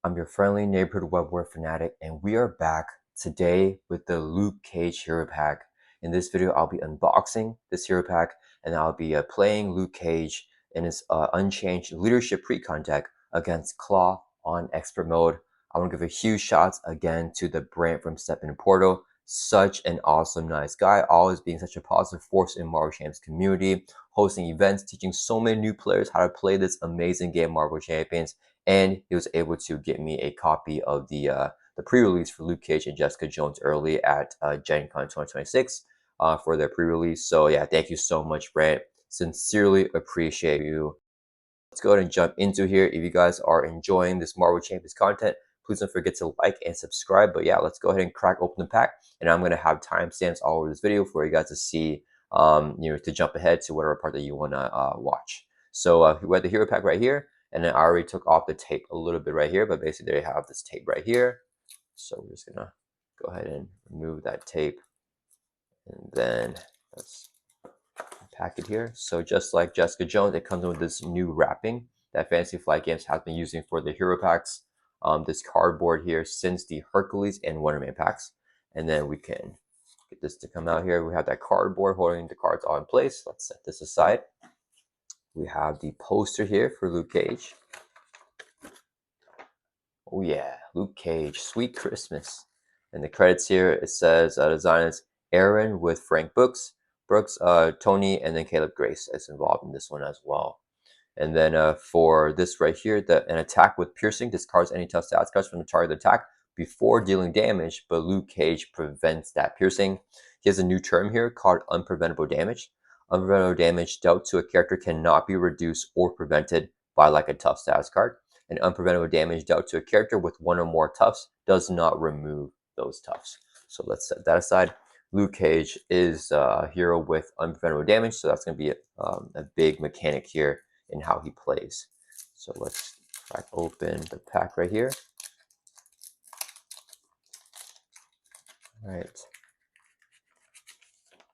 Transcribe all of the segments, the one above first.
I'm your friendly neighborhood Web-Warrior Fanatic, and we are back today with the Luke Cage Hero Pack. In this video, I'll be unboxing this Hero Pack, and I'll be playing Luke Cage in his unchanged leadership precon deck against Klaw on expert mode. I want to give a huge shout again to the Brand from Step in Portal. Such an awesome, nice guy, always being such a positive force in Marvel Champions community, hosting events, teaching so many new players how to play this amazing game, Marvel Champions. And he was able to get me a copy of the pre-release for Luke Cage and Jessica Jones early at Gen Con 2026 for their pre-release. So yeah, thank you so much, Brant. Sincerely appreciate you. Let's go ahead and jump into here. If you guys are enjoying this Marvel Champions content, please don't forget to like and subscribe. But yeah, let's go ahead and crack open the pack, and I'm gonna have timestamps all over this video for you guys to see, to jump ahead to whatever part that you wanna watch. So we have the hero pack right here. And then I already took off the tape a little bit right here, but basically there you have this tape right here. So we're just gonna go ahead and remove that tape. And then let's pack it here. So just like Jessica Jones, it comes with this new wrapping that Fantasy Flight Games has been using for the hero packs. This cardboard here since the Hercules and Wonder Man packs. And then we can get this to come out here. We have that cardboard holding the cards all in place. Let's set this aside. We have the poster here for Luke Cage. Oh yeah, Luke Cage, Sweet Christmas. And the credits here, it says design is Aaron with Frank Brooks, Tony, and then Caleb Grace is involved in this one as well. And then for this right here, an attack with piercing discards any tough stats cards from the target attack before dealing damage, but Luke Cage prevents that piercing. He has a new term here called unpreventable damage. Unpreventable damage dealt to a character cannot be reduced or prevented by like a tough status card. And unpreventable damage dealt to a character with one or more toughs does not remove those toughs. So let's set that aside. Luke Cage is a hero with unpreventable damage, so that's going to be a big mechanic here in how he plays. So let's crack open the pack right here. All right.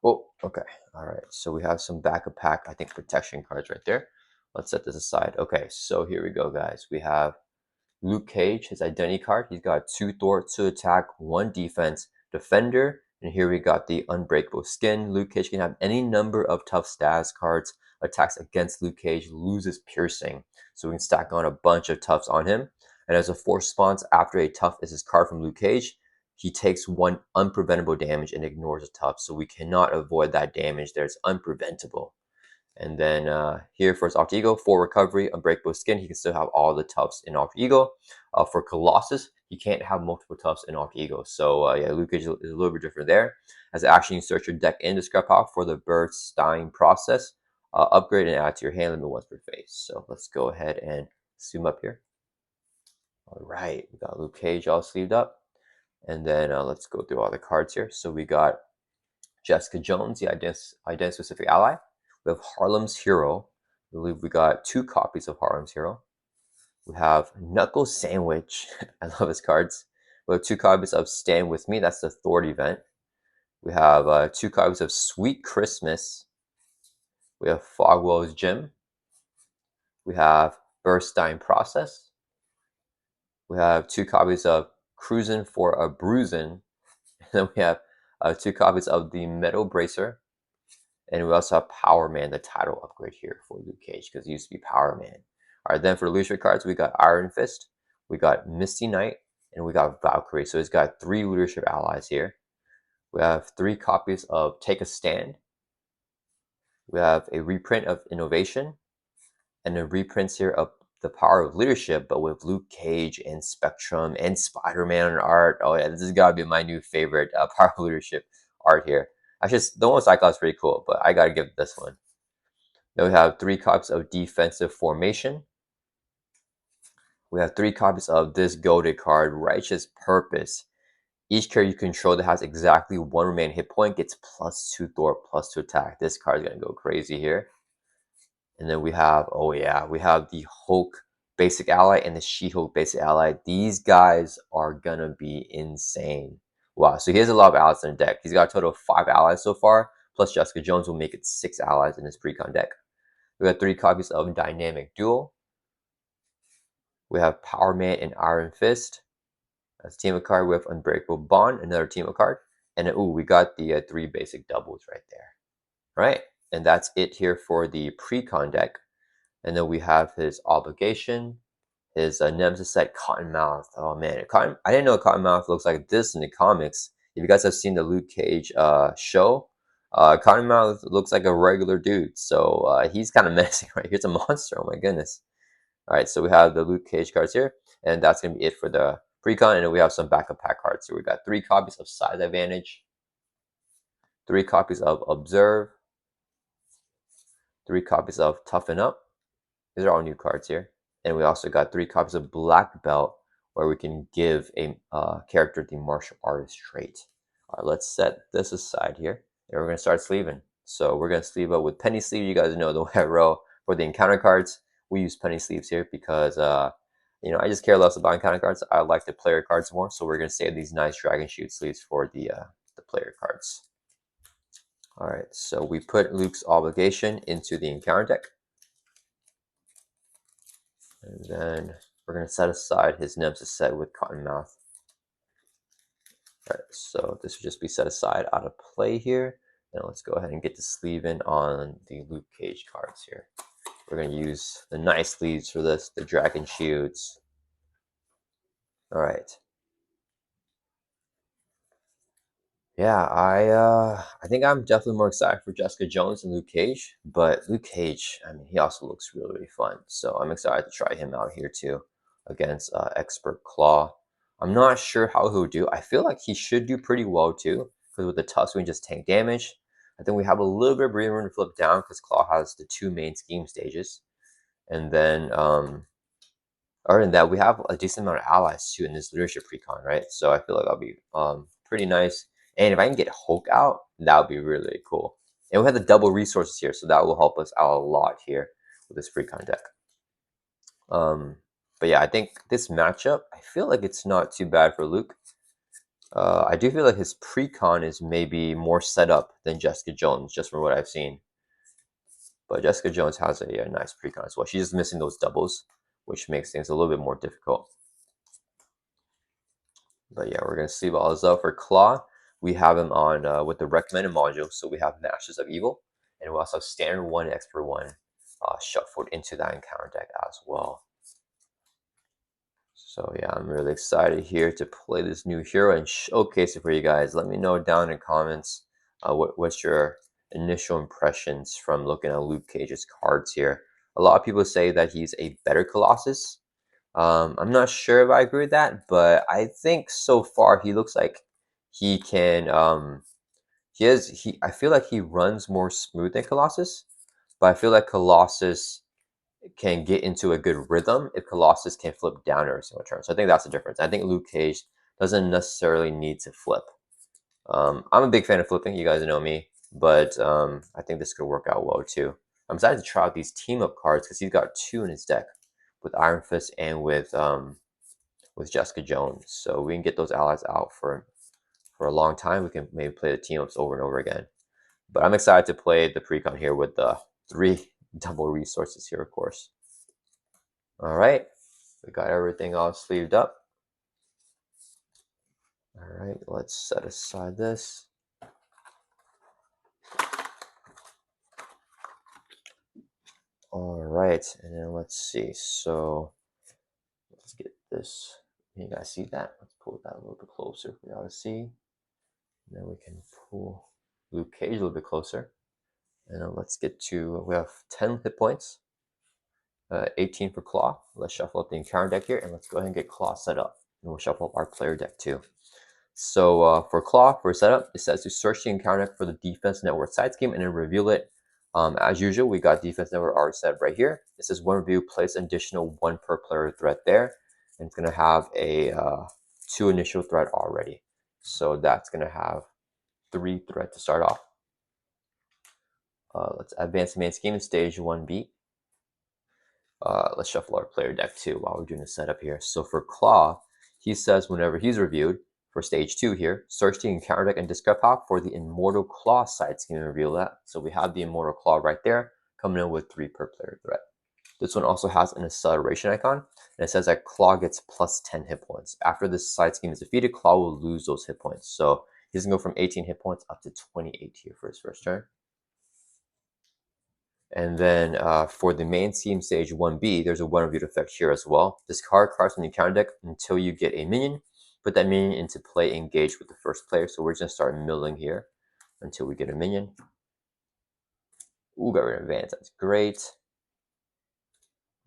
Oh, okay. All right. So we have some backup pack, I think, protection cards right there. Let's set this aside. Okay, so here we go, guys. We have Luke Cage, his identity card. He's got 2 Thor, 2 attack, 1 defense, defender. And here we got the unbreakable skin. Luke Cage can have any number of tough status cards. Attacks against Luke Cage, loses piercing. So we can stack on a bunch of toughs on him. And as a force response, after a tough is his card from Luke Cage, he takes 1 unpreventable damage and ignores a tough. So we cannot avoid that damage there. It's unpreventable. And then here for his alter ego, for recovery, unbreakable skin, he can still have all the toughs in alter ego. For Colossus, he can't have multiple toughs in alter ego. So yeah, Luke Cage is a little bit different there. As an action, you search your deck and discard power for the bursting process. Upgrade and add to your hand limit once per phase. So let's go ahead and zoom up here. All right, we got Luke Cage all sleeved up. And then let's go through all the cards here. So we got Jessica Jones, the identity-specific ally. We have Harlem's Hero. I believe we got 2 copies of Harlem's Hero. We have Knuckle Sandwich. I love his cards. We have 2 copies of Stand With Me. That's the Thor event. We have 2 copies of Sweet Christmas. We have Fogwell's Gym. We have Bursting Process. We have 2 copies of Cruisin' for a Bruisin'. And then we have 2 copies of the Metal Bracer. And we also have Power Man, the title upgrade here for Luke Cage, because he used to be Power Man. All right, then for the leadership cards, we got Iron Fist, we got Misty Knight, and we got Valkyrie. So he's got 3 leadership allies here. We have 3 copies of Take a Stand. We have a reprint of Innovation, and a reprints here of the Power of Leadership, but with Luke Cage and Spectrum and Spider-Man art. Oh yeah, this has got to be my new favorite Power of Leadership art here. Actually, the one with Cyclops is pretty cool, but I gotta give this one. Then we have 3 copies of Defensive Formation. We have 3 copies of this goated card, Righteous Purpose. Each character you control that has exactly 1 remaining hit point gets +2 Thor, +2 attack. This card is gonna go crazy here. And then we have, oh yeah, we have the Hulk basic ally and the She-Hulk basic ally. These guys are gonna be insane. Wow, so he has a lot of allies in the deck. He's got a total of 5 allies so far, plus Jessica Jones will make it 6 allies in his precon deck. We got 3 copies of Dynamic Duel. We have Power Man and Iron Fist. That's a team of card with Unbreakable Bond, another team of card. And then, ooh, we got the 3 basic doubles right there. Right? And that's it here for the precon deck. And then we have his Obligation, his Nemesis set Cottonmouth. Oh man, I didn't know Cottonmouth looks like this in the comics. If you guys have seen the Luke Cage show, Cottonmouth looks like a regular dude. So he's kind of menacing, right? Here's a monster. Oh my goodness. All right, so we have the Luke Cage cards here, and that's going to be it for the precon. And then we have some backup pack cards. So we got 3 copies of Size Advantage, 3 copies of Observe, 3 copies of Toughen Up. These are all new cards here. And we also got 3 copies of Black Belt, where we can give a character the martial artist trait. All right, let's set this aside here, and we're going to start sleeving. So we're going to sleeve up with penny sleeve. You guys know the way I roll for the encounter cards. We use penny sleeves here because, you know, I just care less about encounter cards. I like the player cards more. So we're going to save these nice Dragon Shoot sleeves for the player cards. All right, so we put Luke's Obligation into the encounter deck. And then we're going to set aside his Nemesis set with Cottonmouth. All right, so this will just be set aside out of play here. And let's go ahead and get the sleeve in on the Luke Cage cards here. We're going to use the nice sleeves for this, the Dragon Shields. All right. Yeah, I think I'm definitely more excited for Jessica Jones than Luke Cage, but Luke Cage, I mean, he also looks really, really fun. So I'm excited to try him out here too against Expert Klaw. I'm not sure how he'll do. I feel like he should do pretty well too, because with the tusk we can just tank damage. I think we have a little bit of breathing room to flip down because Klaw has the 2 main scheme stages. And then other than that, we have a decent amount of allies too in this leadership precon, right? So I feel like that'll be pretty nice. And if I can get Hulk out, that would be really, really cool. And we have the double resources here, so that will help us out a lot here with this precon deck. But yeah, I think this matchup, I feel like it's not too bad for Luke. I do feel like his precon is maybe more set up than Jessica Jones, just from what I've seen. But Jessica Jones has a nice precon as well. She's just missing those doubles, which makes things a little bit more difficult. But yeah, we're going to sleeve all this up. For Klaw, we have him on with the recommended module. So we have Masters of Evil, and we also have Standard 1, Expert 1 shuffled into that encounter deck as well. So yeah, I'm really excited here to play this new hero and showcase it for you guys. Let me know down in the comments what's your initial impressions from looking at Luke Cage's cards here. A lot of people say that he's a better Colossus. I'm not sure if I agree with that, but I think so far he looks like he can. I feel like he runs more smooth than Colossus, but I feel like Colossus can get into a good rhythm if Colossus can flip down every single turn. So I think that's the difference. I think Luke Cage doesn't necessarily need to flip. I'm a big fan of flipping. You guys know me, but I think this could work out well too. I'm excited to try out these team up cards because he's got 2 in his deck with Iron Fist and with Jessica Jones. So we can get those allies out for a long time. We can maybe play the team ups over and over again. But I'm excited to play the precon here with the 3 double resources here, of course. All right, we got everything all sleeved up. All right, let's set aside this. All right, and then let's see. So let's get this. Can you guys see that? Let's pull that a little bit closer for y'all to see. And then we can pull Luke Cage a little bit closer. And then let's get to, we have 10 hit points, 18 for Klaw. Let's shuffle up the encounter deck here, and let's go ahead and get Klaw set up. And we'll shuffle up our player deck too. So for Klaw, for setup, it says to search the encounter deck for the defense network side scheme and then reveal it. As usual, we got defense network already set right here. It says one review, place an additional 1 per player threat there. And it's going to have a 2 initial threat already. So that's going to have 3 threat to start off. Let's advance the main scheme in stage 1B. Let's shuffle our player deck too while we're doing the setup here. So for Klaw, he says whenever he's reviewed, for stage 2 here, search the encounter deck and discard top for the Immortal Klaw side scheme and reveal that. So we have the Immortal Klaw right there, coming in with 3 per player threat. This one also has an acceleration icon, and it says that Klaw gets plus 10 hit points. After this side scheme is defeated, Klaw will lose those hit points. So he's gonna go from 18 hit points up to 28 here for his first turn. And then for the main scheme stage 1B, there's a one review effect here as well. Discard cards from your counter deck until you get a minion. Put that minion into play engaged with the first player. So we're just gonna start milling here until we get a minion. Ooh, got rid of advance. That's great.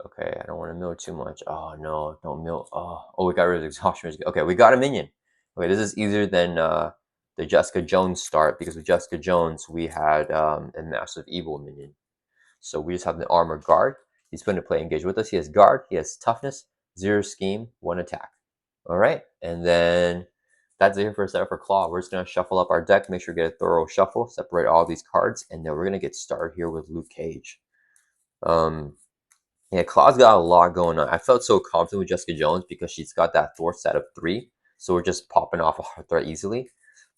Okay, I don't want to mill too much. Oh no, don't mill. Oh, we got rid of exhaustion. Okay, we got a minion. Okay, this is easier than the Jessica Jones start, because with Jessica Jones we had a massive evil minion. So we just have the armor guard. He's going to play engage with us. He has guard. He has toughness, 0 scheme, 1 attack. All right, and then that's it for a setup for Klaw. We're just going to shuffle up our deck, make sure we get a thorough shuffle, separate all these cards, and then we're going to get started here with Luke Cage. Yeah, Klaw's got a lot going on. I felt so confident with Jessica Jones because she's got that Thor set of 3, so we're just popping off a threat easily.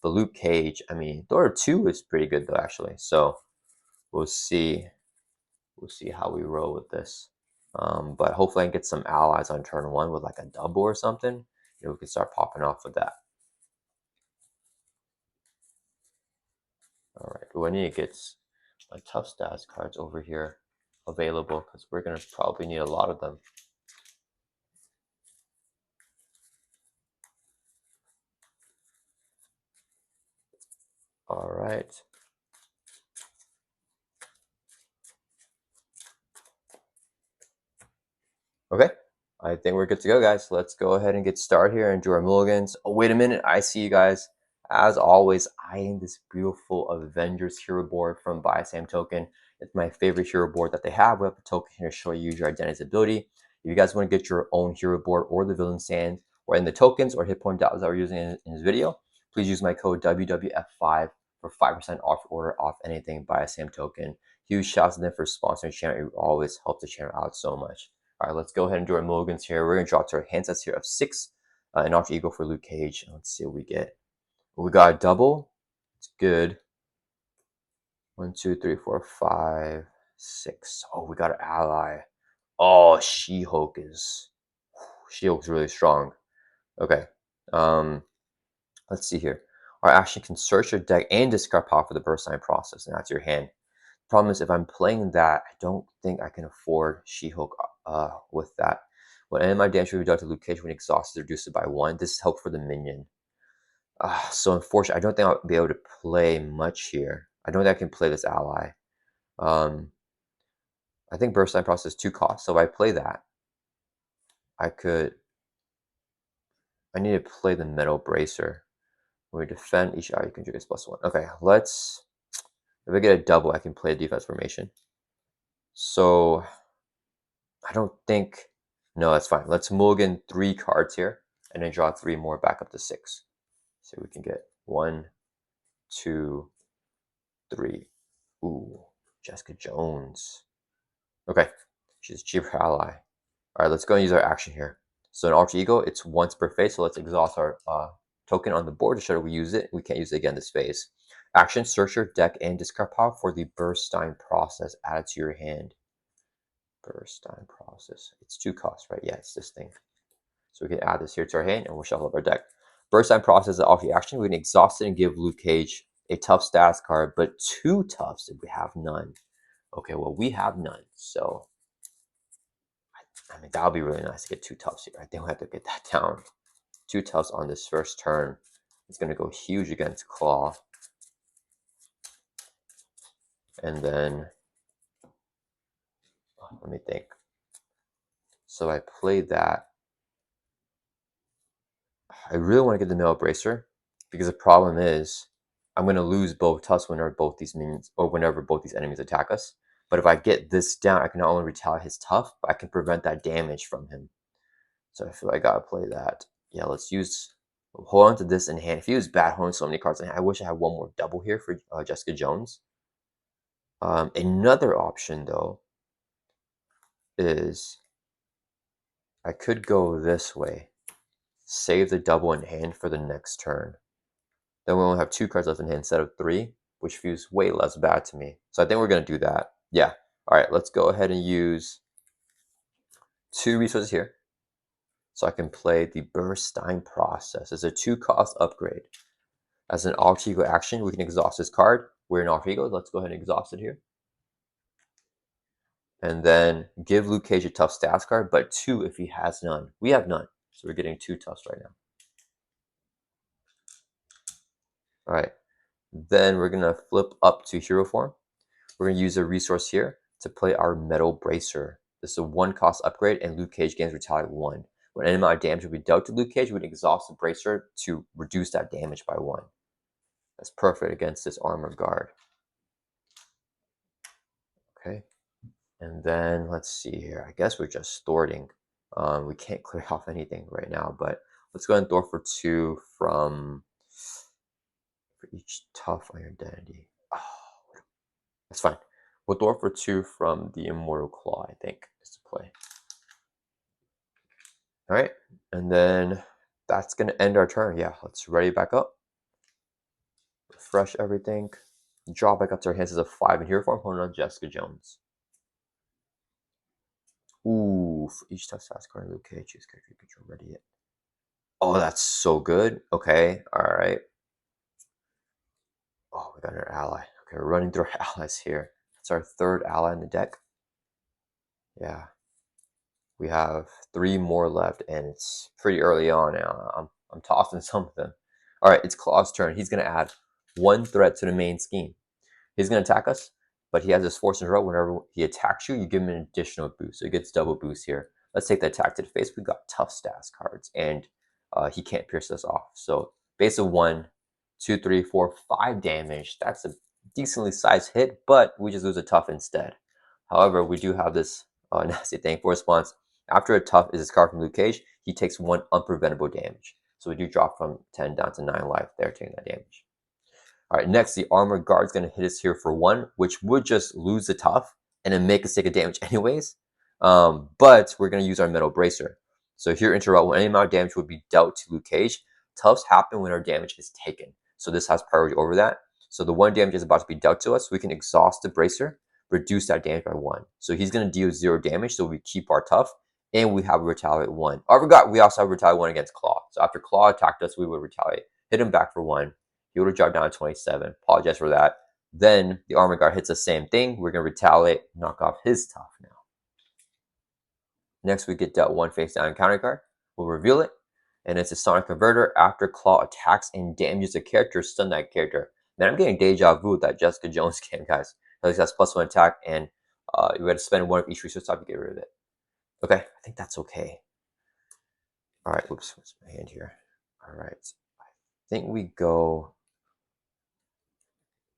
But Luke Cage, I mean, Thor 2 is pretty good though, actually. So we'll see. We'll see how we roll with this. But hopefully I can get some allies on turn 1 with like a double or something. You know, we can start popping off with that. All right, but we need to get my tough stats cards over here available, because we're gonna probably need a lot of them. All right. Okay, I think we're good to go, guys. Let's go ahead and get started here and do our mulligans. Oh, wait a minute. I see you guys, as always, eyeing this beautiful Avengers hero board from Buy Sam Token. It's my favorite hero board that they have. We have a token here to show you your identity ability. If you guys want to get your own hero board or the villain stand, or in the tokens or hit point dollars that we're using in this video, please use my code WWF5 for 5% off order off anything Buy Sam Token. Huge shouts to them for sponsoring the channel. It always helps the channel out so much. All right, let's go ahead and do our mulligans here. We're going to draw to our hand sets here of 6, an alter ego for Luke Cage. Let's see what we get. We got a double. It's good. 1, 2, 3, 4, 5, 6. Oh, we got an ally. Oh, She-Hulk is really strong. Okay. Let's see here. Our action can search your deck and discard power for the burst sign process, and that's your hand. Problem is, if I'm playing that, I don't think I can afford She-Hulk with that. When any of my damage will be deducted to Luke Cage when exhausted, reduced it by 1. This is help for the minion. So unfortunately, I don't think I'll be able to play much here. I don't think I can play this ally. I think Burst Sign Process is 2 costs, so if I play that, I need to play the Metal Bracer. When we defend each ally, you can trigger +1. Okay, if I get a double, I can play defense formation. So I don't think, no, that's fine. Let's mulligan 3 cards here and then draw 3 more back up to 6. So we can get 1, 2, 3. Ooh, Jessica Jones. Okay, she's a cheaper ally. All right, let's go and use our action here. So in alter ego, it's once per phase. So let's exhaust our token on the board to show that we use it. We can't use it again this phase. Action, search your deck and discard power for the Burstein process added to your hand. Burstein process. It's 2 costs, right? Yeah, it's this thing. So we can add this here to our hand and we'll shuffle up our deck. Burstein process is off the action. We can exhaust it and give Luke Cage a tough stats card, but 2 toughs if we have none. Okay, well, we have none. So, I mean, that would be really nice to get 2 toughs here. I think we have to get that down. 2 toughs on this first turn. It's going to go huge against Klaw. And then, let me think. So I played that. I really want to get the Metal Bracer, because the problem is I'm going to lose both toughs whenever both these minions, or whenever both these enemies attack us. But if I get this down, I can not only retaliate his tough, but I can prevent that damage from him. So I feel like I gotta play that. Yeah, let's hold on to this in hand. If he was bad holding so many cards in hand, I wish I had one more double here for Jessica Jones. Another option though is I could go this way, save the double in hand for the next turn. Then we only have 2 cards left in hand instead of 3, which feels way less bad to me. So I think we're gonna do that. Yeah. All right, let's go ahead and use 2 resources here. So I can play the Burstein Process. It's a 2-cost upgrade. As an alter ego action, we can exhaust this card. We're an alter ego. Let's go ahead and exhaust it here. And then give Luke Cage a tough stats card, but 2 if he has none. We have none, so we're getting 2 toughs right now. All right. Then we're going to flip up to hero form. We're going to use a resource here to play our Metal Bracer. This is a 1-cost upgrade, and Luke Cage gains retaliate 1. When any amount of damage would be dealt to Luke Cage, we would exhaust the Bracer to reduce that damage by 1. That's perfect against this Armor Guard. Okay. And then let's see here. I guess we're just thwarting. We can't clear off anything right now, but let's go ahead and thwart for 2 for each tough on your identity. Oh, that's fine. We'll thwart for 2 from the Immortal Claw, I think, is the play. All right, and then that's going to end our turn. Yeah, let's ready back up. Refresh everything. Draw back up to our hands as a 5 in hero form, holding on Jessica Jones. Ooh, for each tough stats card in Luke Cage, choose character you control, ready it. Oh, that's so good. Okay, all right. Oh, we got our ally. Okay, we're running through our allies here. It's our 3rd ally in the deck. Yeah. We have 3 more left, and it's pretty early on now. I'm tossing some of them. All right, it's Klaw's turn. He's going to add 1 threat to the main scheme. He's going to attack us, but he has this force and row. Whenever he attacks you, you give him an additional boost. So he gets double boost here. Let's take the attack to the face. We got tough stats cards, and he can't pierce us off. So base of 1, 2, 3, 4, 5 damage. That's a decently sized hit, but we just lose a tough instead. However, we do have this nasty thing for response. After a tough is this card from Luke Cage, he takes 1 unpreventable damage. So we do drop from 10 down to 9 life there, taking that damage. All right, next, the Armor Guard's going to hit us here for 1, which would just lose the tough and then make us take a damage anyways. But we're going to use our Metal Bracer. So here, interrupt, when any amount of damage would be dealt to Luke Cage, toughs happen when our damage is taken. So this has priority over that. So the 1 damage is about to be dealt to us. We can exhaust the Bracer, reduce that damage by 1. So he's going to deal 0 damage, so we keep our tough, and we have a retaliate 1. Oh, I forgot, we also have retaliate 1 against Klaw. So after Klaw attacked us, we would retaliate. Hit him back for 1. He would have dropped down to 27. Apologize for that. Then the Armor Guard hits the same thing. We're going to retaliate, knock off his tough now. Next, we get dealt 1 face down counter card. We'll reveal it, and it's a Sonic Converter. After Klaw attacks and damages a character, stun that character. Man, I'm getting deja vu with that Jessica Jones game, guys. At least that's +1 attack, and you had to spend 1 of each resource type to get rid of it. Okay, I think that's okay. All right, oops, what's my hand here? All right, I think we go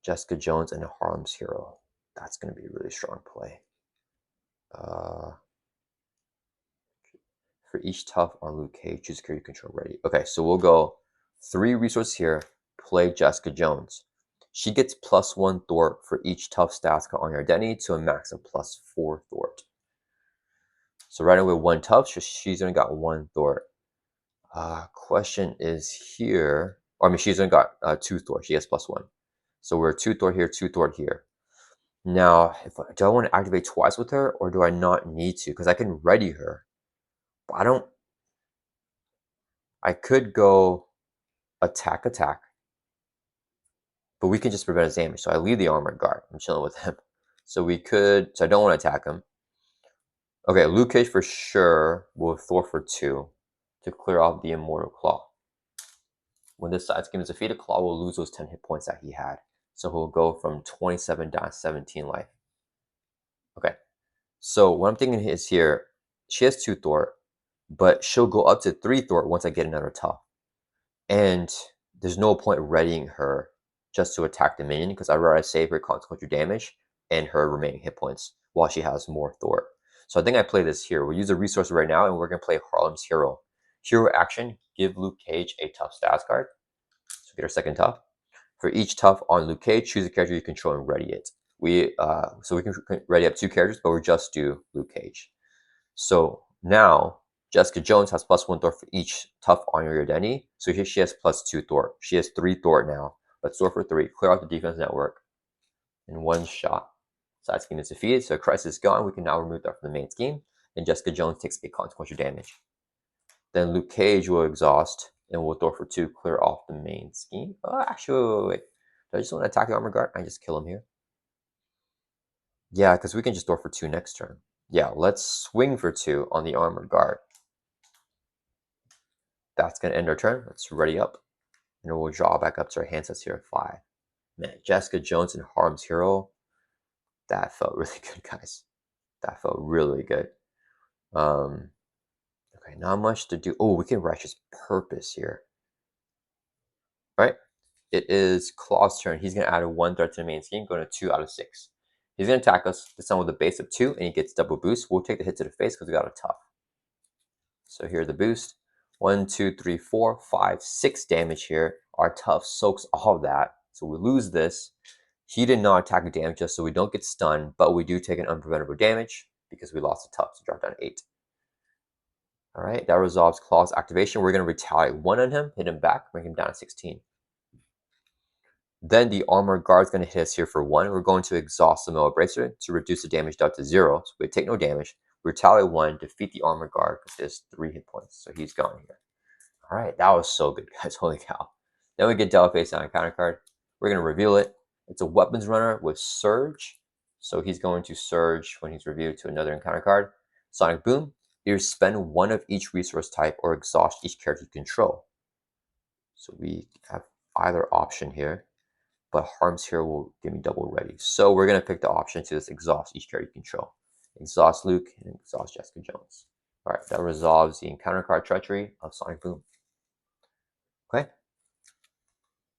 Jessica Jones and a Harlem's Hero. That's going to be a really strong play. For each tough on Luke Cage, choose character control ready. Okay, so we'll go 3 resources here, play Jessica Jones. She gets +1 thwart for each tough stats on your identity to a max of +4 thwart. So right away, 1 tough, she's only got 1 thwart. Question is here, or I mean, she's only got 2 thwart. She gets +1. So we're 2 thwart here, 2 thwart here. Now, do I want to activate twice with her, or do I not need to? Because I can ready her. But I could go attack, but we can just prevent his damage. So I leave the Armored Guard. I'm chilling with him. So I don't want to attack him. Okay, Luke Cage for sure will thwart for 2 to clear off the Immortal Claw. When this side scheme is defeated, Klaw will lose those 10 hit points that he had. So he'll go from 27 down to 17 life. Okay, so what I'm thinking is here, she has 2 thwart, but she'll go up to 3 thwart once I get another tough. And there's no point readying her just to attack the minion, because I'd rather save her consequential damage and her remaining hit points while she has more thwart. So I think I play this here. We'll use a resource right now, and we're going to play Harlem's Hero. Hero action, give Luke Cage a tough stats card. So get our 2nd tough. For each tough on Luke Cage, choose a character you control and ready it. So we can ready up 2 characters, but we just do Luke Cage. So now Jessica Jones has +1 thwart for each tough on your identity. So here she has +2 thwart. She has 3 thwart now. Let's thwart for 3. Clear out the defense network in 1 shot. Side scheme is defeated, so crisis is gone. We can now remove that from the main scheme. and Jessica Jones takes 8 consequential damage. Then Luke Cage will exhaust and will throw for 2, clear off the main scheme. Oh, actually, wait. Do I just want to attack the armor guard? I just kill him here. Yeah, because we can just throw for 2 next turn. Yeah, let's swing for 2 on the armor guard. That's going to end our turn. Let's ready up. And we'll draw back up to our hand sets here at 5. Man, Jessica Jones and Harm's Hero. That felt really good, guys. That felt really good. Okay, not much to do. Oh, we can Righteous Purpose here. Right? It is Klaw's turn. He's going to add a 1 threat to the main scheme, going to 2 out of 6. He's going to attack us, this time with a base of 2, and he gets double boost. We'll take the hit to the face because we got a tough. So here's the boost. 1, 2, 3, 4, 5, 6 damage here. Our tough soaks all of that. So we lose this. He did not attack and damage us, so we don't get stunned, but we do take an unpreventable damage because we lost a tough to drop down 8. All right, that resolves Klaw's activation. We're going to retaliate 1 on him, hit him back, bring him down to 16. Then the armor guard's going to hit us here for 1. We're going to exhaust the metal bracer to reduce the damage down to 0. So we take no damage. Retaliate 1, defeat the armor guard with this 3 hit points. So he's gone here. All right, that was so good, guys. Holy cow. Then we get Devil Face on a counter card. We're going to reveal it. It's a weapons runner with Surge. So he's going to Surge when he's revealed to another encounter card. Sonic Boom. Either spend 1 of each resource type or exhaust each character you control. So we have either option here, but Harm's Hero will give me double ready. So we're going to pick the option to just exhaust each character you control. Exhaust Luke and exhaust Jessica Jones. All right, that resolves the encounter card Treachery of Sonic Boom. Okay.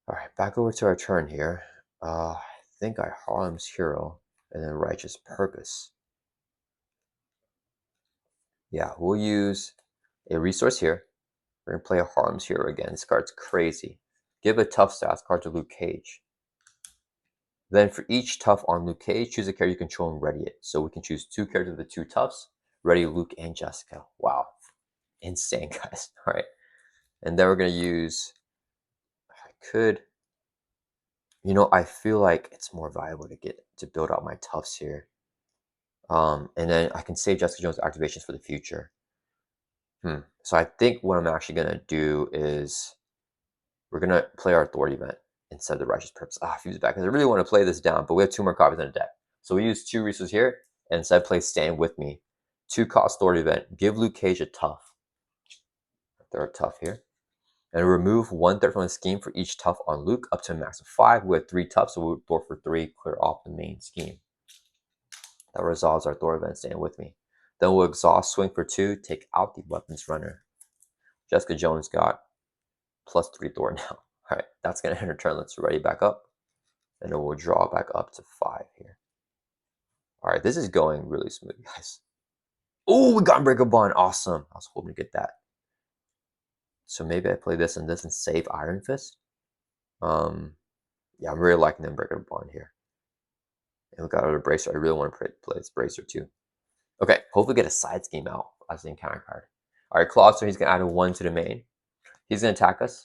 All right, back over to our turn here. I think I Harlem's Hero and then Righteous Purpose. Yeah, we'll use a resource here. We're going to play a Harlem's Hero again. This card's crazy. Give a tough stats card to Luke Cage. Then for each tough on Luke Cage, choose a character you control and ready it. So we can choose 2 characters with the 2 toughs. Ready Luke and Jessica. Wow. Insane, guys. All right. And then we're going to use, I could, I feel like it's more viable to build out my toughs here. And then I can save Jessica Jones activations for the future. So I think what I'm actually going to do is we're going to play our Authority event instead of the Righteous Purpose. Fuse back, because I really want to play this down, but we have 2 more copies on the deck. So we use 2 resources here, and instead play Stand With Me. 2 cost Authority event. Give Luke Cage a tough. They're a tough here. And remove 1 threat from the scheme for each tough on Luke up to a max of 5. We have 3 toughs, so we'll throw for 3, clear off the main scheme. That resolves our Thor event, Stand With Me. Then we'll exhaust, swing for 2, take out the weapons runner. Jessica Jones got +3 Thor now. All right, that's going to end her turn. Let's ready back up. And then we'll draw back up to 5 here. All right, this is going really smooth, guys. Oh, we got Unbreakable Bond. Awesome. I was hoping to get that. So maybe I play this and save Iron Fist. Yeah, I'm really liking the Unbreakable Bond here. And we got our Bracer. I really want to play this Bracer too. Okay, hopefully get a side scheme out as the encounter card. All right, Klaw, so he's going to add a 1 to the main. He's going to attack us.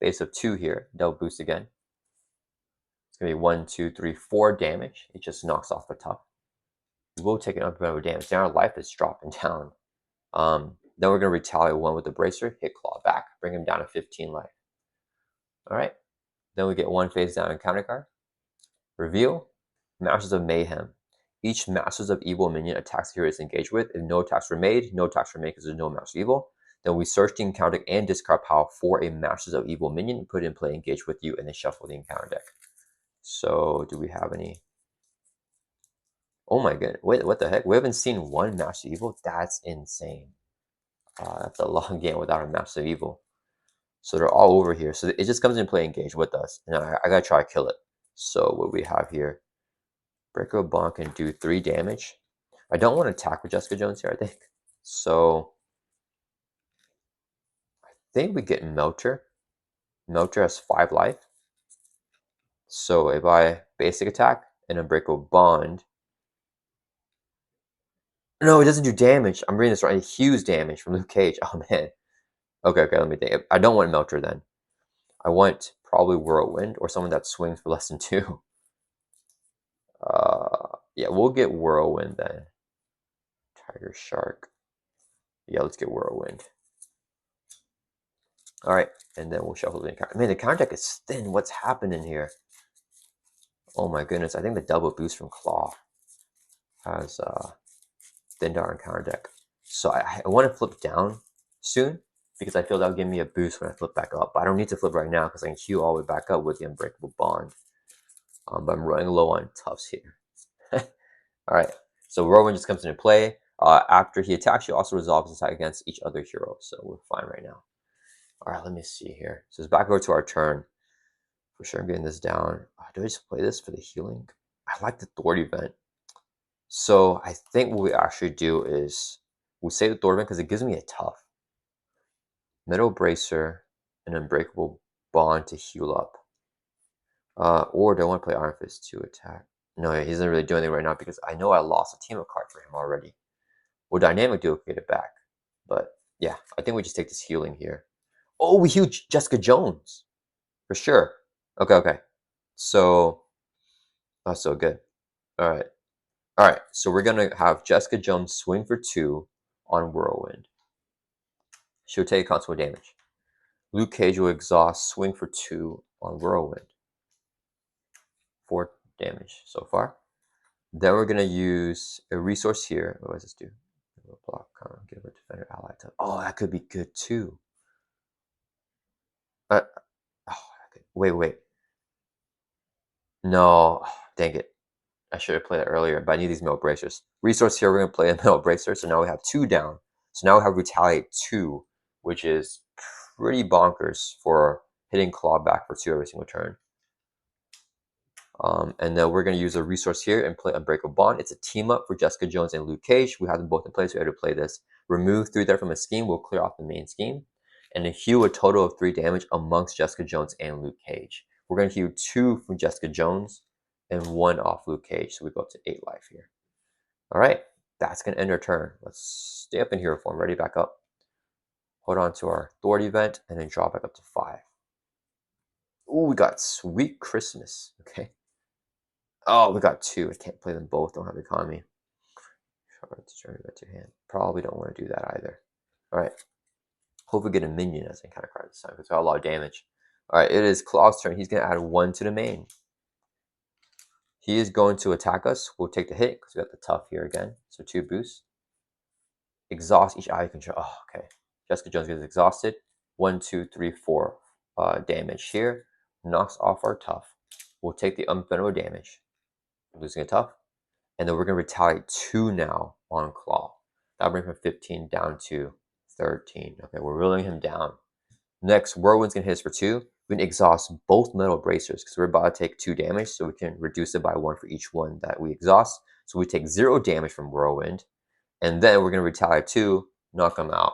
Base of 2 here. Double boost again. It's going to be 1, 2, 3, 4 damage. It just knocks off the top. We will take an unpreventable damage. Now our life is dropping down. Then we're going to retaliate 1 with the Bracer. Hit Klaw back. Bring him down to 15 life. All right. Then we get 1 face down encounter card. Reveal. Masters of Mayhem. Each Masters of Evil minion attacks the hero is engaged with. If no attacks were made because there's no Masters of Evil, then we search the encounter deck and discard power for a Masters of Evil minion and put it in play, engage with you, and then shuffle the encounter deck. So, do we have any? Oh my goodness. Wait, what the heck? We haven't seen 1 Master of Evil? That's insane. That's a long game without a Master of Evil. So they're all over here. So it just comes in play, engage with us. And I gotta try to kill it. So what we have here, Breaker Bond can do 3 damage. I don't want to attack with Jessica Jones here, I think. So I think we get Melter. Melter has 5 life. So if I basic attack and Unbreakable Bond. No, it doesn't do damage. I'm reading this right. Huge damage from Luke Cage. Oh man. Okay, let me think. I don't want Melter then. I want probably Whirlwind or someone that swings for less than 2. Yeah, we'll get Whirlwind then. Tiger Shark. Yeah, let's get Whirlwind. All right, and then we'll shuffle the counter. Man, the counter deck is thin. What's happening here? Oh my goodness, I think the double boost from Klaw has thinned our counter deck. So I want to flip down soon because I feel that'll give me a boost when I flip back up. But I don't need to flip right now because I can queue all the way back up with the Unbreakable Bond. But I'm running low on Tufts here. All right, so Whirlwind just comes into play. After he attacks, you also resolves his attack against each other hero. So we're fine right now. All right, let me see here. So it's back over to our turn. For sure, I'm getting this down. Do I just play this for the healing? I like the Thwart event. So I think what we actually do is we save the Thwart event because it gives me a tough. Metal Bracer and Unbreakable Bond to heal up. Or do I want to play Iron Fist to attack? No, he doesn't really do anything right now because I know I lost a team-up card for him already. Well, Dynamic Duo can get it back. But yeah, I think we just take this healing here. Oh, we heal Jessica Jones. For sure. Okay. So, that's so good. All right. So we're going to have Jessica Jones swing for 2 on Whirlwind. She'll take constant damage. Luke Cage will exhaust, swing for 2 on Whirlwind. 4 damage so far. Then we're going to use a resource here. What does this do? Block, give a defender ally to. Oh, that could be good too. Oh, wait. No, dang it. I should have played it earlier, but I need these metal bracers. Resource here, we're going to play a metal bracer. So now we have 2 down. So now we have Retaliate 2, which is pretty bonkers for hitting Klaw back for 2 every single turn. And then we're going to use a resource here and play Unbreakable Bond. It's a team up for Jessica Jones and Luke Cage. We have them both in place. So we have to play this. Remove 3 there from a scheme. We'll clear off the main scheme. And then heal a total of 3 damage amongst Jessica Jones and Luke Cage. We're going to heal 2 from Jessica Jones and 1 off Luke Cage. So we go up to 8 life here. All right. That's going to end our turn. Let's stay up in hero form. Ready, back up. Hold on to our Thwart event and then draw back up to 5. Ooh, we got Sweet Christmas. Okay. Oh, we got 2. I can't play them both. Don't have economy. Probably don't want to do that either. All right. Hope we get a minion as encounter card this time because we got a lot of damage. All right, it is Klaw's turn. He's going to add 1 to the main. He is going to attack us. We'll take the hit because we got the tough here again. So 2 boosts. Exhaust each ally control. Oh, okay. Jessica Jones gets exhausted. 1, 2, 3, 4 damage here. Knocks off our tough. We'll take the unvenerable damage. Losing a tough. And then we're going to retaliate 2 now on Klaw. That'll bring from 15 down to 13. Okay, we're reeling him down. Next, Whirlwind's going to hit us for 2. We can exhaust both metal bracers because we're about to take 2 damage, so we can reduce it by 1 for each one that we exhaust. So we take 0 damage from Whirlwind. And then we're going to retaliate 2, knock him out.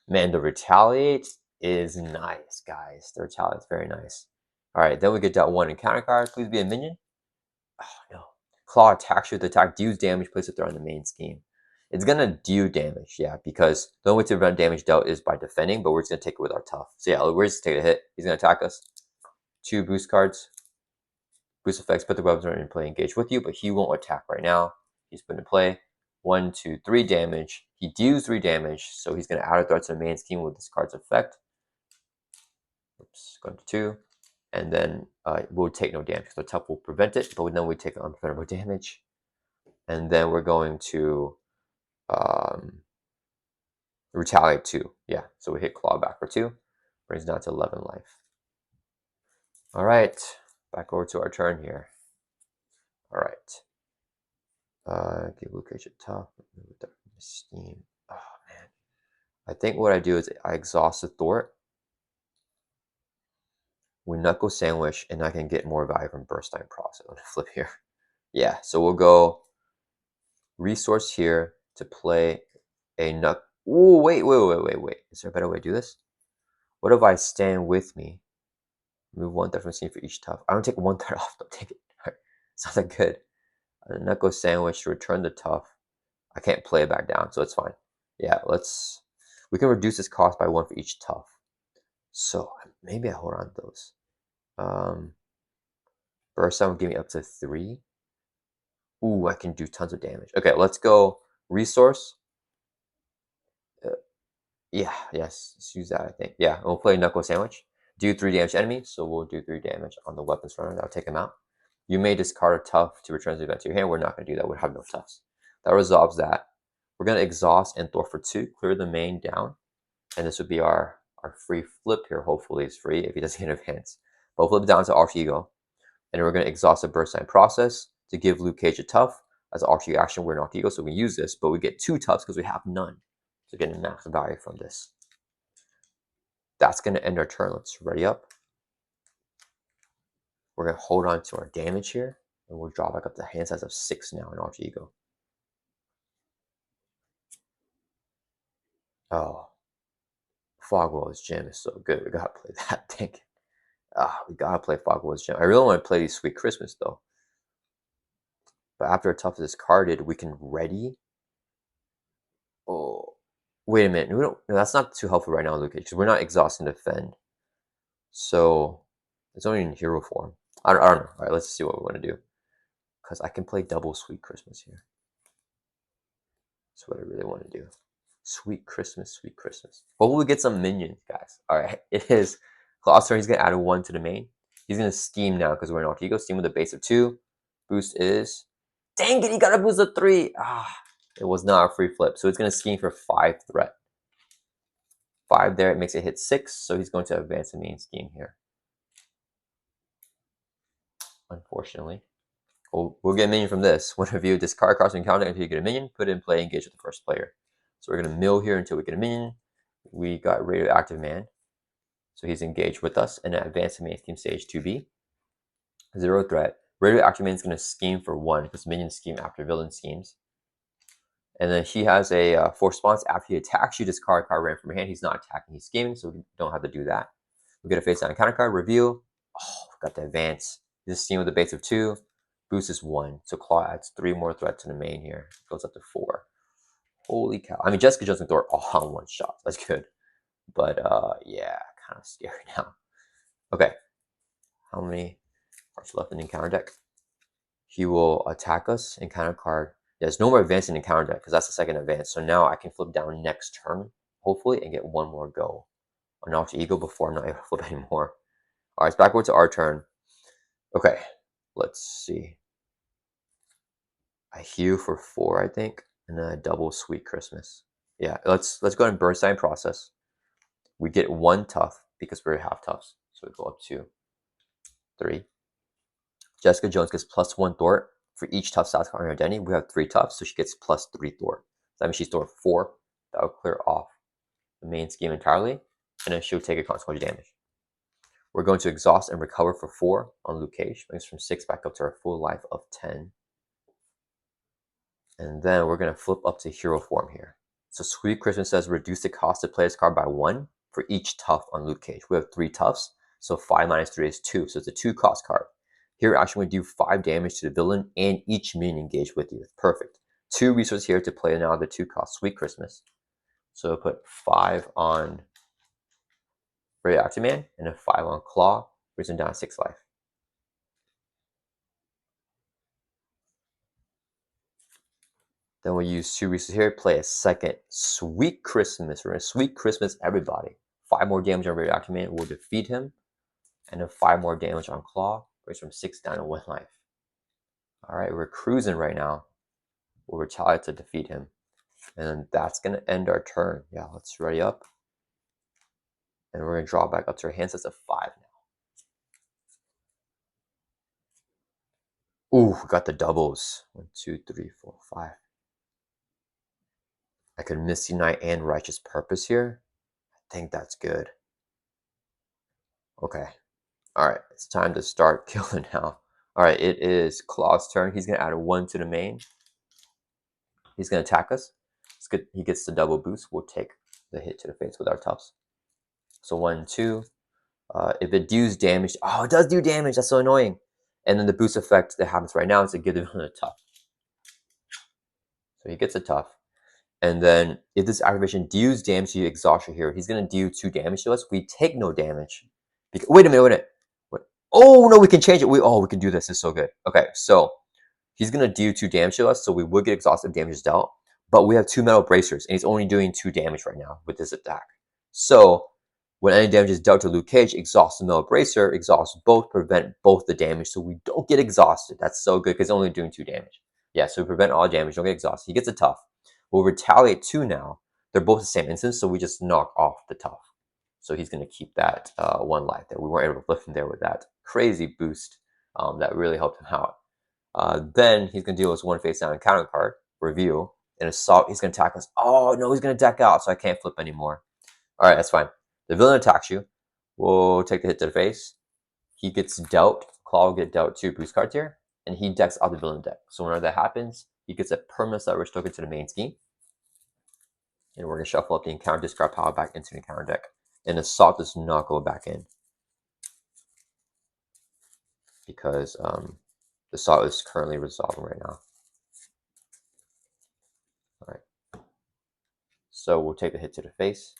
Man, the retaliate is nice, guys. The retaliate is very nice. All right, then we get that 1 encounter card. Please be a minion. Oh, no. Klaw attacks you with attack, deals damage, place it there on the main scheme. It's going to do damage, yeah, because the only way to prevent damage dealt is by defending, but we're just going to take it with our tough. So yeah, we're just going to take a hit. He's going to attack us. 2 boost cards. Boost effects, put the weapons in play, engage with you, but he won't attack right now. He's put in play. 1, 2, 3 damage. He deals 3 damage, so he's going to add a threat to the main scheme with this card's effect. Oops, going to 2. And then we'll take no damage. So the tough will prevent it, but then we take unpreventable damage. And then we're going to retaliate 2. Yeah, so we hit Klaw back for 2. Brings down to 11 life. All right, back over to our turn here. All right. Give Luke Cage a tough. Steam. Oh, man. I think what I do is I exhaust the Thwart. We Knuckle Sandwich, and I can get more value from Burst Time Process. I'm going to flip here. Yeah, so we'll go resource here to play a Knuckle. Ooh, wait. Is there a better way to do this? What if I stand with me? Remove 1 threat from the scene for each tough. I don't take 1 threat off. Don't take it. It's not that good. A Knuckle Sandwich to return the tough. I can't play it back down, so it's fine. Yeah, we can reduce this cost by 1 for each tough. So maybe I hold on to those. Burst Time will give me up to 3. Ooh, I can do tons of damage. Okay, let's go resource. Yeah, yes, let's use that, I think. Yeah, and we'll play Knuckle Sandwich. Do 3 damage to enemy, so we'll do 3 damage on the weapons runner. That'll take him out. You may discard a tough to return the event to your hand. We're not going to do that. We have no toughs. That resolves that. We're going to exhaust and Thor for 2, clear the main down. And this would be our free flip here. Hopefully it's free if he doesn't get advance. But we'll flip down to Alter Ego. And then we're going to exhaust the burst sign process to give Luke Cage a tough. As an Alter Ego action, we're an Alter Ego, so we use this. But we get 2 toughs because we have none. So getting max value from this. That's going to end our turn. Let's ready up. We're going to hold on to our damage here. And we'll draw back up to hand size of 6 now in Alter Ego. Oh. Fogwell's Gem is so good. We got to play that thing. We got to play Fogwell's Gem. I really want to play these Sweet Christmas, though. But after a tough is discarded, we can ready. Oh. Wait a minute. No, that's not too helpful right now, Luke, because we're not exhausting defend. So it's only in hero form. I don't know. All right, let's see what we want to do. Because I can play double Sweet Christmas here. That's what I really want to do. Sweet Christmas, Sweet Christmas. Hopefully we get some minions, guys. All right, it is Klaw's turn. He's going to add a 1 to the main. He's going to scheme now because we're in Alter Ego. Scheme with a base of 2. Boost is... Dang it, he got a boost of 3. It was not a free flip. So it's going to scheme for 5 threat. 5 there, it makes it hit 6. So he's going to advance the main scheme here. Unfortunately. We'll get a minion from this. When review, discard cards and counter until you get a minion. Put it in play, engage with the first player. So we're going to mill here until we get a minion. We got Radioactive Man. So he's engaged with us. And advance the main scheme stage 2B. 0 threat. Radioactive Man is going to scheme for 1 because minions scheme after villain schemes. And then he has a 4 response. After he attacks you, discard a card ran from your hand. He's not attacking, he's scheming, so we don't have to do that. We get a face down counter card. Review. Oh, we got the advance. This scheme with a base of 2. Boost is 1. So Klaw adds 3 more threats to the main here. It goes up to 4. Holy cow. I mean, Jessica Jones and Thor all on 1 shot. That's good. But yeah, kind of scary now. Okay. How many cards left in the encounter deck? He will attack us, encounter card. There's no more advancing in encounter deck because that's the second advance. So now I can flip down next turn, hopefully, and get 1 more go on Alter Ego before I'm not able to flip anymore. All right, it's backward to our turn. Okay, let's see. I heal for 4, I think, and then a double Sweet Christmas. Yeah, let's go ahead and burn sign process. We get 1 tough because we're half toughs. So we go up to 3. Jessica Jones gets +1 Thor. For each tough stats card on her identity, we have 3 toughs, so she gets +3 Thor. That means she's Thor 4. That will clear off the main scheme entirely, and then she'll take a consequential damage. We're going to exhaust and recover for 4 on Luke Cage. Brings from 6 back up to our full life of 10. And then we're going to flip up to hero form here. So Sweet Christmas says reduce the cost to play this card by 1 for each tough on Luke Cage. We have 3 toughs, so 5 minus 3 is 2. So it's a 2 cost card. Here, actually, we do 5 damage to the villain and each minion engaged with you. Perfect. 2 resources here to play now the 2 cost Sweet Christmas. So we'll put 5 on Radioactive Man and then 5 on Klaw, brings him down to 6 life. Then we'll use 2 resources here, play a second Sweet Christmas. We're going to Sweet Christmas everybody. 5 more damage on Radioactive Man will defeat him. And then 5 more damage on Klaw, brings from 6 down to 1 life. All right, we're cruising right now. We'll retaliate to defeat him. And then that's going to end our turn. Yeah, let's ready up. And we're going to draw back up to our hand sets of 5 now. Ooh, we got the doubles. 1, 2, 3, 4, 5. I could Misty Knight and Righteous Purpose here. I think that's good. Okay. All right, it's time to start killing now. All right, it is Klaw's turn. He's going to add a 1 to the main. He's going to attack us. It's good. He gets the double boost. We'll take the hit to the face with our toughs. So 1, 2. If it deals damage, oh, it does do damage. That's so annoying. And then the boost effect that happens right now is to give the villain a tough. So he gets a tough. And then if this activation deals damage to you, exhaustion here, he's going to deal 2 damage to us. We take no damage. Wait a minute. What? Oh, no, we can change it. We can do this. It's so good. Okay, so he's going to deal 2 damage to us, so we would get exhaustive damage dealt. but we have 2 metal bracers, and he's only doing 2 damage right now with this attack. So when any damage is dealt to Luke Cage, exhaust the metal bracer, exhaust both, prevent both the damage, so we don't get exhausted. That's so good because only doing 2 damage. Yeah, so we prevent all damage, don't get exhausted. He gets a tough. We'll retaliate 2 now. They're both the same instance, so we just knock off the tough. So he's going to keep that 1 life there. We weren't able to flip him there with that crazy boost. That really helped him out. Then he's going to deal with 1 face down encounter card, review, and assault. He's going to attack us. Oh, no, he's going to deck out, so I can't flip anymore. All right, that's fine. The villain attacks you. We'll take the hit to the face. He gets dealt. Klaw will get dealt 2 boost cards here, and he decks out the villain deck. So whenever that happens, he gets a permanent leverage token to the main scheme. And we're going to shuffle up the encounter discard power back into the encounter deck. And assault does not go back in because the assault is currently resolving right now. All right. So we'll take the hit to the face.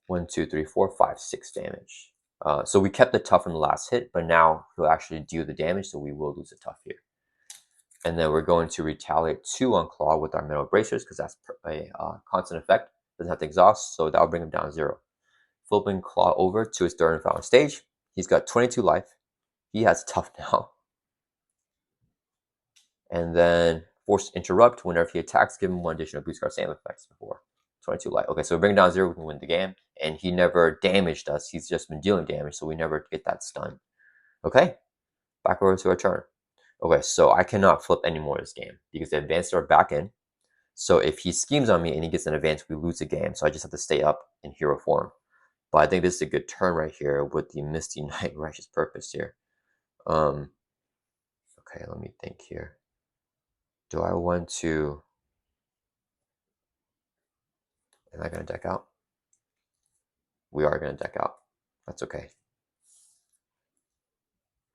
1, 2, 3, 4, 5, 6 damage. So we kept the tough in the last hit, but now he'll actually deal the damage, so we will lose the tough here. And then we're going to retaliate 2 on Klaw with our metal bracers because that's a constant effect. Doesn't have to exhaust, so that'll bring him down to 0. Flipping Klaw over to his third and final stage. He's got 22 life. He has tough now. And then force interrupt. Whenever he attacks, give him 1 additional boost card same effects before. 22 life. Okay, so we bring it down 0, we can win the game. And he never damaged us. He's just been dealing damage, so we never get that stun. Okay, back over to our turn. Okay, so I cannot flip anymore this game because the advanced are back in. So if he schemes on me and he gets an advance, we lose the game. So I just have to stay up in hero form. But I think this is a good turn right here with the Misty Knight Righteous Purpose here. Okay, let me think here. Do I want to... Am I going to deck out? We are going to deck out. That's okay.